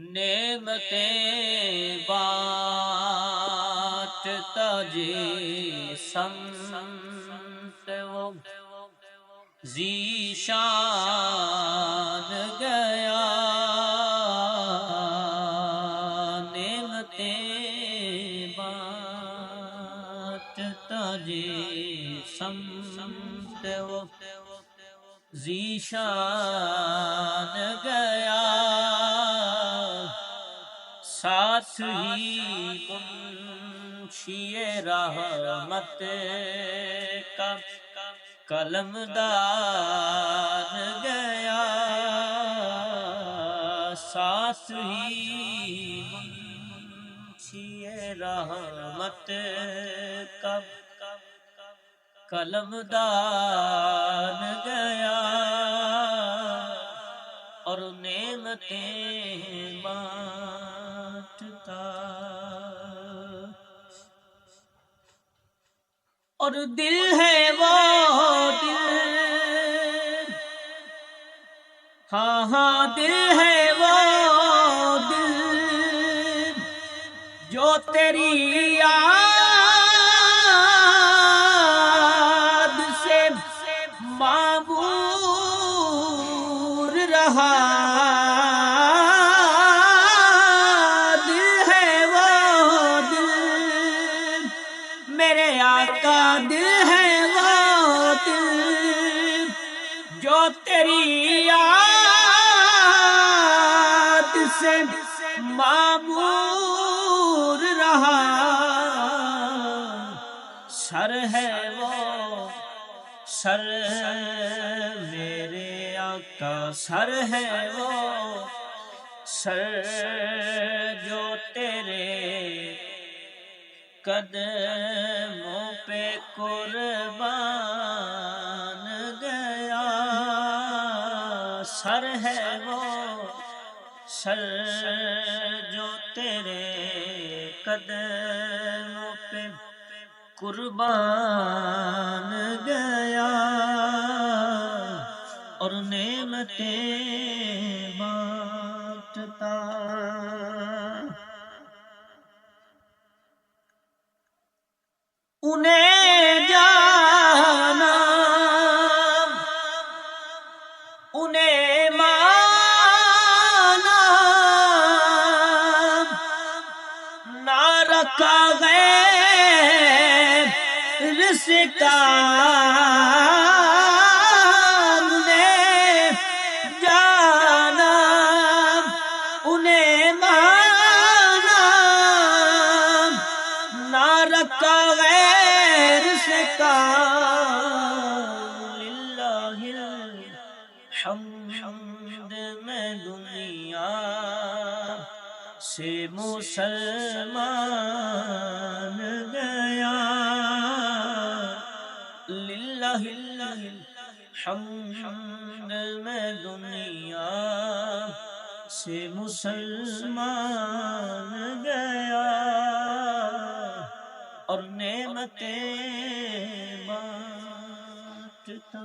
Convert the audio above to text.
نعمتیں بانٹتا سمت وہ ذیشان گیا، نعمتیں بانٹتا سمت وہ ذیشان گیا، ساتھ ہی منشی رحمت کا قلم دان گیا، ساتھ ہی منشی رحمت کا قلم دان گیا، اور نعمتیں بانٹتا، اور دل ہے وہ دل، ہاں ہاں دل ہے وہ دل جو تیری یاد سے معمور رہا، دل ہے وہ دل میرے آقا، دل ہے وہ دل جو تیری یاد سے معمور رہا، سر ہے وہ سر میرے آقا، سر ہے وہ سر جو تیرے قدموں پہ قربان گیا، سر ہے وہ سر جو تیرے قدموں پہ قربان گیا، اور نعمتیں بانٹتا، انہیں جانا انہیں مانا، نہ رکھا غیر سے کام، انہیں جانا انہیں مانا، نہ رکھا غیر سے کام، للہ الحمد میں دنیا سے مسلمان گیا، للہ الحمد میں دنیا سے مسلمان گیا، اور نعمتیں بانٹتا۔